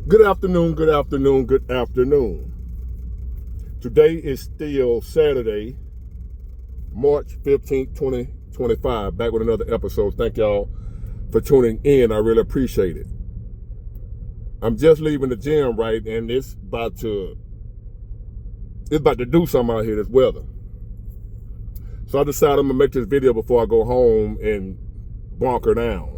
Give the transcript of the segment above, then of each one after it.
Good afternoon, good afternoon, good afternoon. Today is still Saturday, March 15th, 2025. Back with another episode. Thank y'all for tuning in. I really appreciate it. I'm just leaving the gym, right? And it's about to do something out here, this weather. So I decided I'm gonna make this video before I go home and bunker down.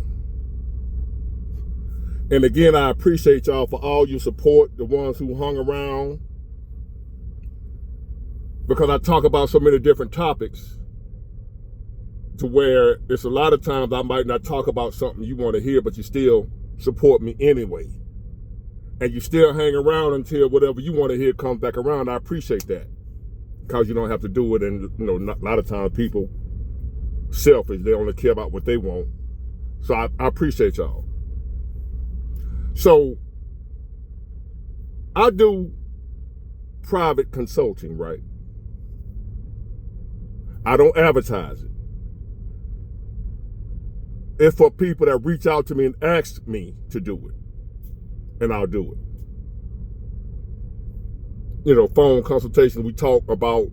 And again, I appreciate y'all for all your support, the ones who hung around, because I talk about so many different topics to where it's a lot of times I might not talk about something you want to hear, but you still support me anyway. And you still hang around until whatever you want to hear comes back around. I appreciate that, because you don't have to do it. And a lot of times people selfish, they only care about what they want. So I appreciate y'all. So I do private consulting, right? I don't advertise it. It's for people that reach out to me and ask me to do it, and I'll do it. Phone consultation, we talk about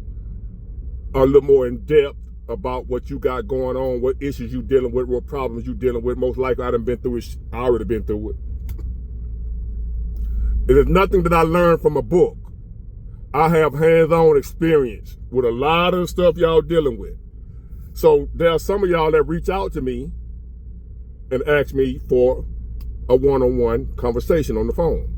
a little more in depth about what you got going on, what issues you dealing with, what problems you dealing with. Most likely I done been through it. I already been through it. It is nothing that I learned from a book. I have hands-on experience with a lot of the stuff y'all dealing with. So there are some of y'all that reach out to me and ask me for a one-on-one conversation on the phone.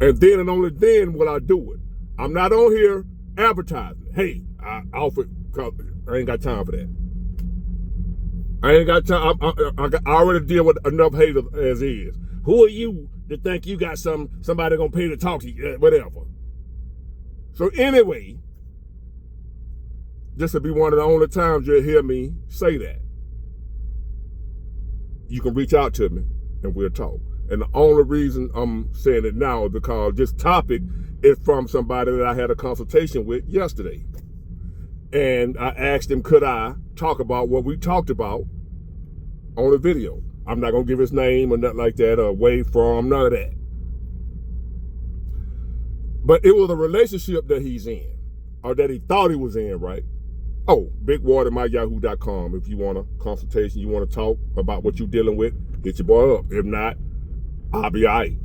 And then and only then will I do it. I'm not on here advertising. Hey, I offer, I ain't got time for that. I ain't got time. I already deal with enough haters as is. Who are you to think you got somebody gonna pay to talk to you? Whatever. So anyway, this will be one of the only times you'll hear me say that. You can reach out to me and we'll talk. And the only reason I'm saying it now is because this topic is from somebody that I had a consultation with yesterday. And I asked him, could I talk about what we talked about on the video? I'm not going to give his name or nothing like that, or away from, none of that. But it was a relationship that he's in, or that he thought he was in, right? Oh, bigwater@yahoo.com. If you want a consultation, you want to talk about what you're dealing with, hit your boy up. If not, I'll be all right.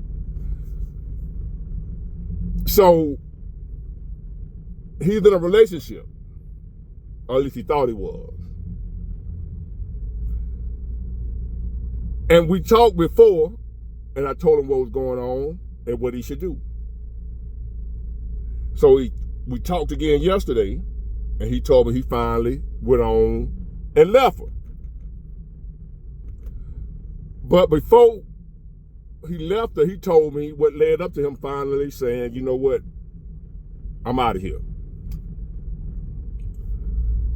So he's in a relationship, or at least he thought he was. And we talked before, and I told him what was going on and what he should do. So we talked again yesterday, and he told me he finally went on and left her. But before he left her, he told me what led up to him finally saying, you know what, I'm out of here.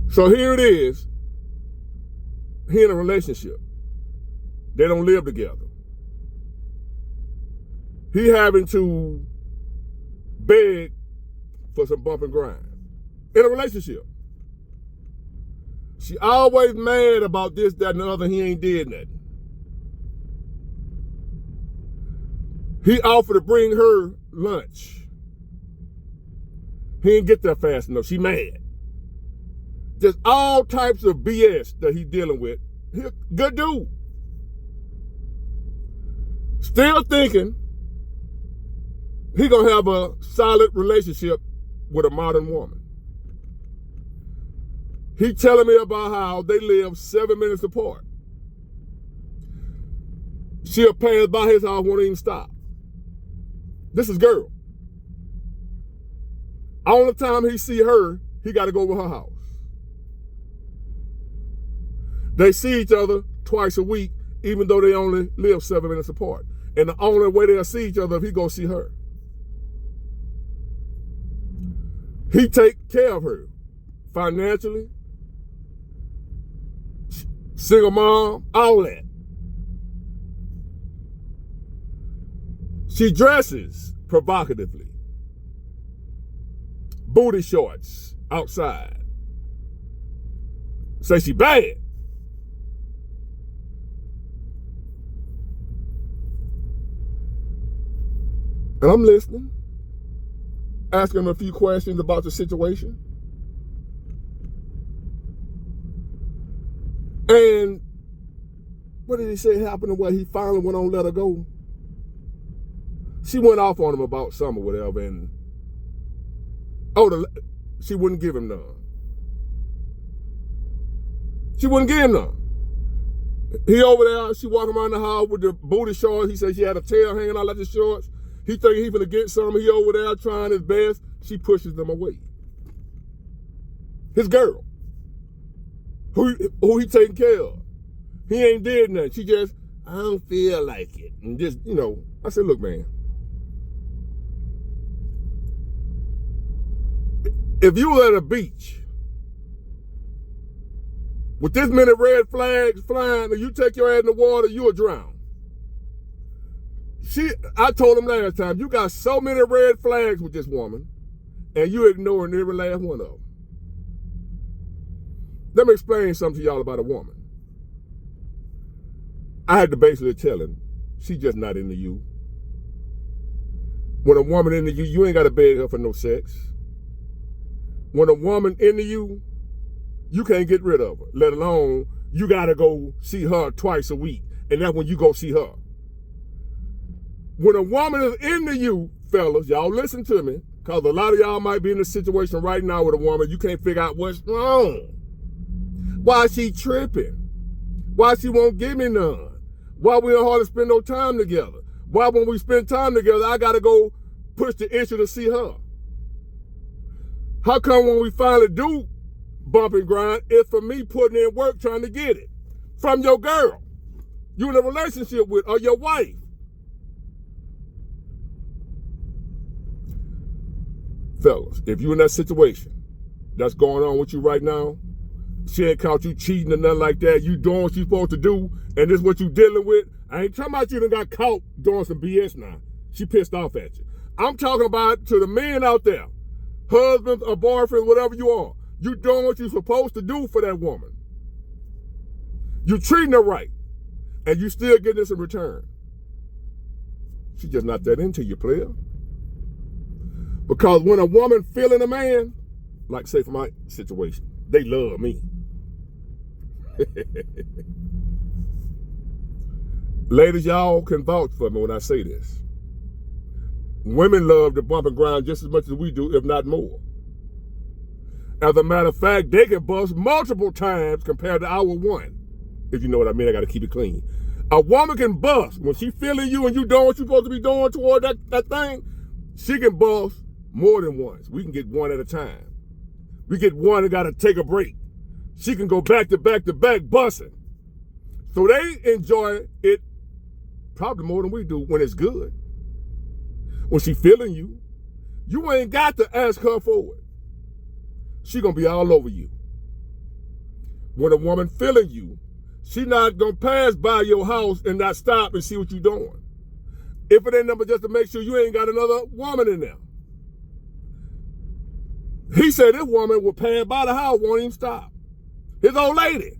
So here it is. He in a relationship. They don't live together. He having to beg for some bump and grind in a relationship. She always mad about this, that, and the other. He ain't did nothing. He offered to bring her lunch. He didn't get there fast enough. She mad. Just all types of BS that he dealing with. He a good dude. Still thinking he gonna have a solid relationship with a modern woman. He telling me about how they live 7 minutes apart. She'll pass by his house, won't even stop. This is girl. Only time he see her, he got to go over her house. They see each other twice a week, even though they only live 7 minutes apart. And the only way they'll see each other if he go see her. He take care of her financially, single mom, all that. She dresses provocatively. Booty shorts outside. Say she bad. And I'm listening, asking him a few questions about the situation. And what did he say happened when he finally went on let her go? She went off on him about something or whatever, and she wouldn't give him none. She wouldn't give him none. He over there, she walking around the house with the booty shorts. He said she had a tail hanging out like the shorts. He think he finna get some. He over there trying his best. She pushes them away. His girl, who he taking care of. He ain't did nothing. She just, I don't feel like it. And just, I said, look, man. If you were at a beach with this many red flags flying and you take your ass in the water, you'll drown. I told him last time, you got so many red flags with this woman and you ignoring every last one of them. Let me explain something to y'all about a woman. I had to basically tell him, she's just not into you. When a woman into you, you ain't got to beg her for no sex. When a woman into you, you can't get rid of her, let alone you got to go see her twice a week, and that's when you go see her. When a woman is into you, fellas, y'all listen to me, because a lot of y'all might be in a situation right now with a woman, you can't figure out what's wrong. Why she tripping? Why she won't give me none? Why we don't hardly spend no time together? Why when we spend time together, I got to go push the issue to see her? How come when we finally do bump and grind, it's for me putting in work trying to get it from your girl you in a relationship with or your wife? Fellas, if you're in that situation that's going on with you right now, she ain't caught you cheating or nothing like that, you doing what you supposed to do, and this is what you dealing with, I ain't talking about you done got caught doing some BS now. She pissed off at you. I'm talking about to the men out there, husbands or boyfriends, whatever you are, you doing what you're supposed to do for that woman. You treating her right, and you still getting this in return. She's just not that into you, player. Because when a woman feeling a man, like say for my situation, they love me. Ladies, y'all can vouch for me when I say this. Women love to bump and grind just as much as we do, if not more. As a matter of fact, they can bust multiple times compared to our one. If you know what I mean, I got to keep it clean. A woman can bust when she feeling you and you doing what you're supposed to be doing toward that thing. She can bust more than once. We can get one at a time. We get one and got to take a break. She can go back to back to back busting. So they enjoy it probably more than we do when it's good. When she feeling you, you ain't got to ask her for it. She gonna be all over you. When a woman feeling you, she not gonna pass by your house and not stop and see what you doing. If it ain't nothing but just to make sure you ain't got another woman in there. He said this woman will pass by the house, won't even stop. His old lady.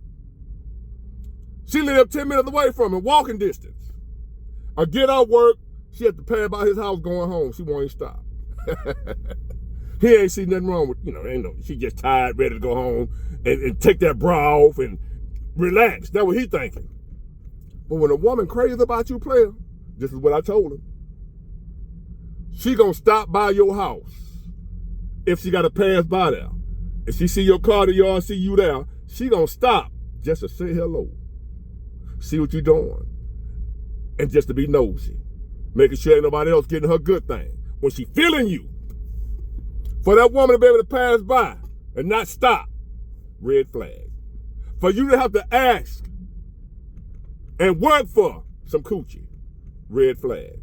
She lived 10 minutes away from him, walking distance. I get out work, she had to pass by his house going home. She won't even stop. He ain't see nothing wrong with, she just tired, ready to go home and take that bra off and relax. That's what he thinking. But when a woman crazy about you, player, this is what I told him. She gonna stop by your house if she gotta pass by there. If she see your car, the yard, see you there, she gonna stop just to say hello, see what you doing, and just to be nosy, making sure ain't nobody else getting her good thing. When she feeling you, for that woman to be able to pass by and not stop, red flag. For you to have to ask and work for some coochie, red flag.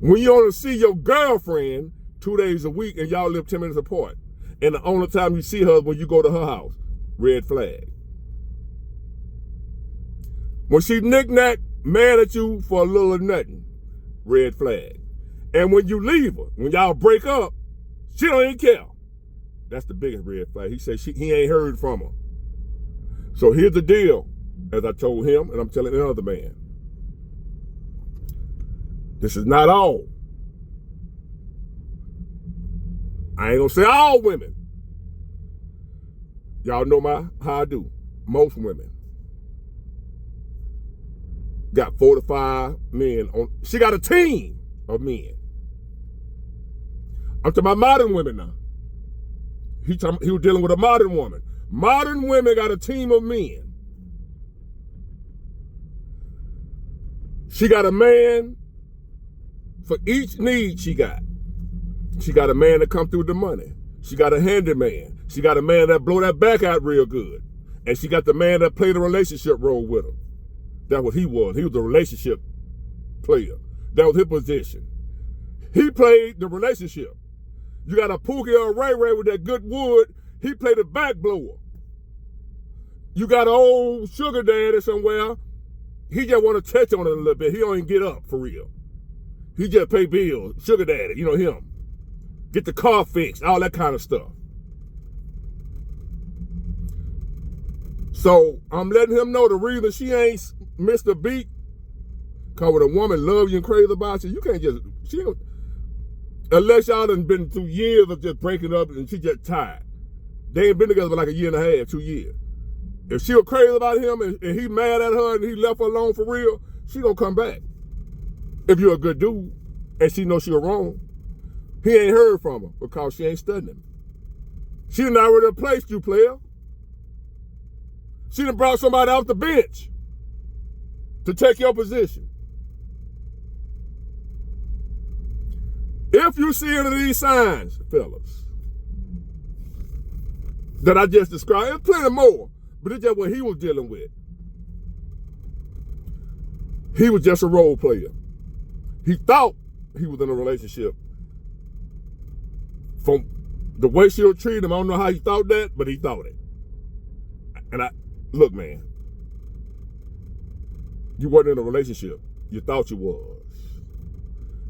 When you only see your girlfriend 2 days a week and y'all live 10 minutes apart, and the only time you see her is when you go to her house, red flag. When she knick-knack mad at you for a little or nothing, red flag. And when you leave her, when y'all break up, she don't even care. That's the biggest red flag. He said he ain't heard from her. So here's the deal, as I told him, and I'm telling another man. This is not all. I ain't gonna say all women. Y'all know how I do. Most women got 4 to 5 men on. She got a team of men. I'm talking about modern women now. He was dealing with a modern woman. Modern women got a team of men. She got a man for each need she got. She got a man that come through the money. She got a handyman. She got a man that blow that back out real good. And she got the man that played a relationship role with her. That's what he was. He was a relationship player. That was his position. He played the relationship. You got a Pookie or a Ray Ray with that good wood. He played the back blower. You got an old sugar daddy somewhere. He just want to touch on it a little bit. He don't even get up for real. He just pay bills. Sugar daddy, you know him. Get the car fixed, all that kind of stuff. So I'm letting him know the reason she ain't missed a beat. Cause when a woman loves you and crazy about you, you can't just, unless y'all done been through years of just breaking up and she just tired. They ain't been together for like a year and a half, 2 years. If she was crazy about him and he mad at her and he left her alone for real, she gonna come back. If you're a good dude and she knows she was wrong, he ain't heard from her because she ain't studying him. She done already replaced you, player. She done brought somebody off the bench to take your position. If you see any of these signs, fellas, that I just described, there's plenty more, but it's just what he was dealing with. He was just a role player. He thought he was in a relationship. From the way she would treat him, I don't know how he thought that, but he thought it. And look, man, you wasn't in a relationship. You thought you was.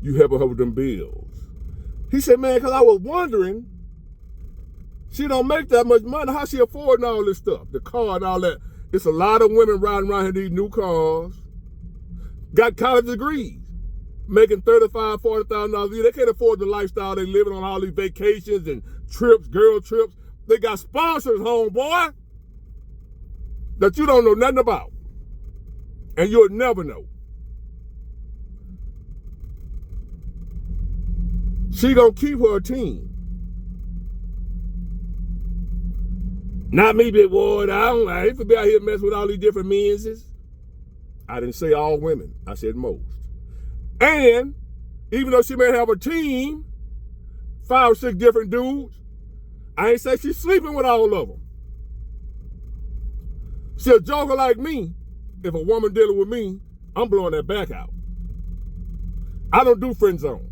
You helping her with them bills. He said, man, because I was wondering, she don't make that much money. How she affording all this stuff? The car and all that. It's a lot of women riding around in these new cars. Got college degrees. Making $35,000, $40,000 a year. They can't afford the lifestyle they living on, all these vacations and trips, girl trips. They got sponsors, homeboy, that you don't know nothing about. And you'll never know. She gonna keep her team. Not me, big boy. I ain't to be out here messing with all these different men's. I didn't say all women. I said most. And even though she may have a team, 5 or 6 different dudes, I ain't say she's sleeping with all of them. She a joker like me. If a woman dealing with me, I'm blowing that back out. I don't do friend zone.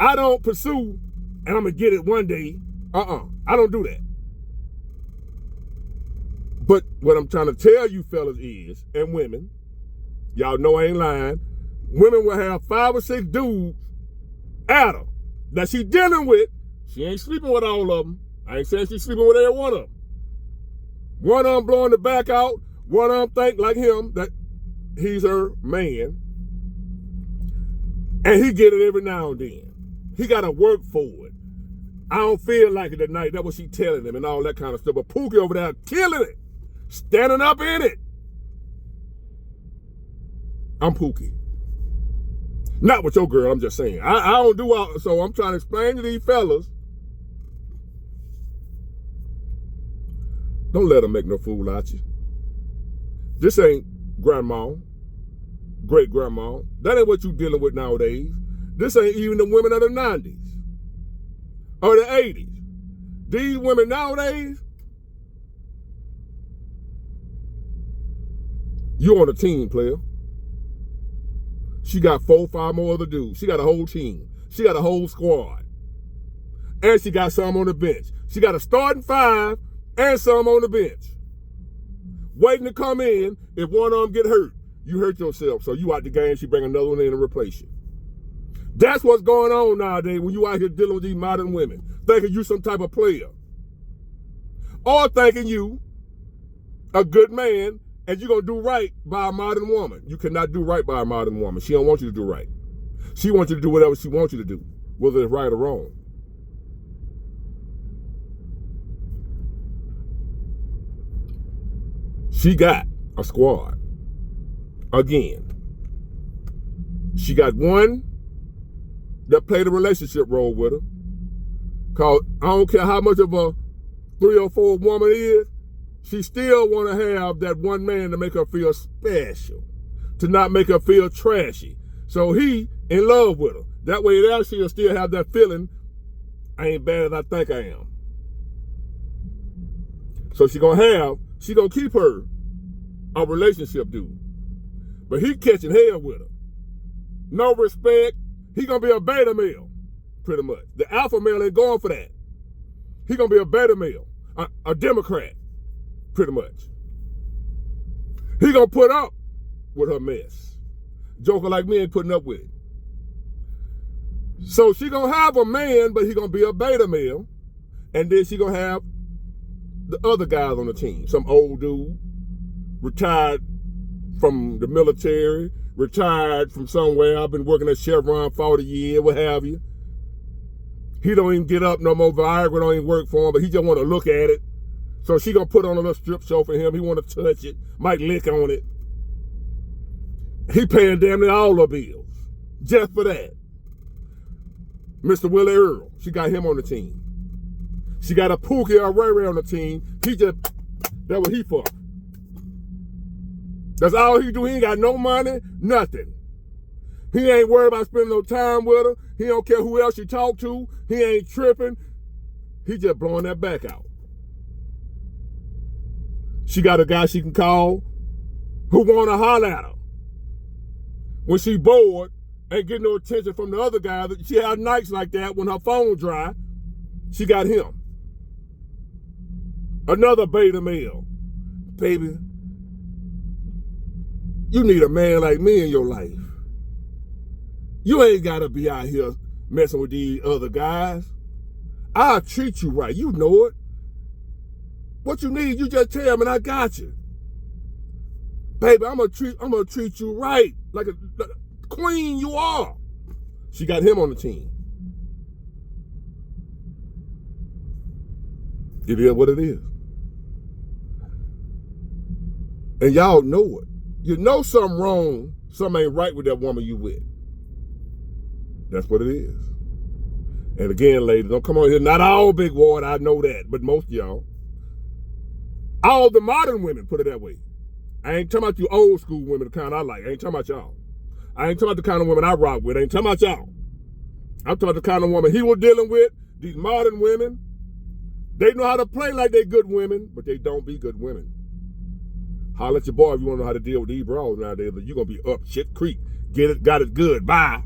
I don't pursue, and I'm going to get it one day. I don't do that. But what I'm trying to tell you fellas is, and women, y'all know I ain't lying, women will have 5 or 6 dudes at her that she dealing with. She ain't sleeping with all of them. I ain't saying she's sleeping with every one of them. One of them blowing the back out. One of them think like him that he's her man. And he get it every now and then. He got to work for it. I don't feel like it tonight. That's what she telling him and all that kind of stuff. But Pookie over there killing it. Standing up in it. I'm Pookie. Not with your girl, I'm just saying. I don't do all, so I'm trying to explain to these fellas. Don't let them make no fool out you. This ain't grandma, great grandma. That ain't what you dealing with nowadays. This ain't even the women of the 90s or the 80s. These women nowadays, you on a team, player. She got 4, 5 more other dudes. She got a whole team. She got a whole squad. And she got some on the bench. She got a starting 5 and some on the bench. Waiting to come in. If one of them get hurt, you hurt yourself. So you out the game, she bring another one in to replace you. That's what's going on nowadays when you out here dealing with these modern women. Thinking you some type of player. Or thinking you a good man and you're going to do right by a modern woman. You cannot do right by a modern woman. She don't want you to do right. She wants you to do whatever she wants you to do, whether it's right or wrong. She got a squad. Again, she got one that played a relationship role with her. Cause I don't care how much of a 3 or 4 woman is, she still want to have that one man to make her feel special, to not make her feel trashy. So he in love with her. That way there she'll still have that feeling, I ain't bad as I think I am. So she gonna keep her a relationship dude. But he catching hell with her. No respect. He gonna be a beta male, pretty much. The alpha male ain't going for that. He gonna be a beta male, a Democrat, pretty much. He gonna put up with her mess. Joker like me ain't putting up with it. So she gonna have a man, but he gonna be a beta male, and then she gonna have the other guys on the team. Some old dude, retired from the military, retired from somewhere. I've been working at Chevron 40 years, what have you. He don't even get up no more. Viagra don't even work for him, but he just want to look at it. So she gonna put on a little strip show for him. He want to touch it, might lick on it. He paying damn near all her bills just for that. Mr. Willie Earl, she got him on the team. She got a Pookie or Ray Ray on the team. That's what he for. That's all he do. He ain't got no money, nothing. He ain't worried about spending no time with her. He don't care who else she talk to. He ain't tripping. He just blowing that back out. She got a guy she can call who want to holler at her. When she bored, ain't getting no attention from the other guy. She had nights like that when her phone dry. She got him. Another beta male. Baby, you need a man like me in your life. You ain't got to be out here messing with these other guys. I'll treat you right. You know it. What you need, you just tell me and I got you. Baby, I'm gonna treat you right. Like a queen you are. She got him on the team. It is what it is. And y'all know it. You know something wrong, something ain't right with that woman you with. That's what it is. And again, ladies, don't come on here. Not all big water, I know that, but most of y'all. All the modern women, put it that way. I ain't talking about you old school women, the kind I like. I ain't talking about y'all. I ain't talking about the kind of women I rock with. I ain't talking about y'all. I'm talking about the kind of woman he was dealing with. These modern women, they know how to play like they good women, but they don't be good women. Holler at your boy if you want to know how to deal with these bras nowadays, but you're going to be up shit creek. Got it good. Bye.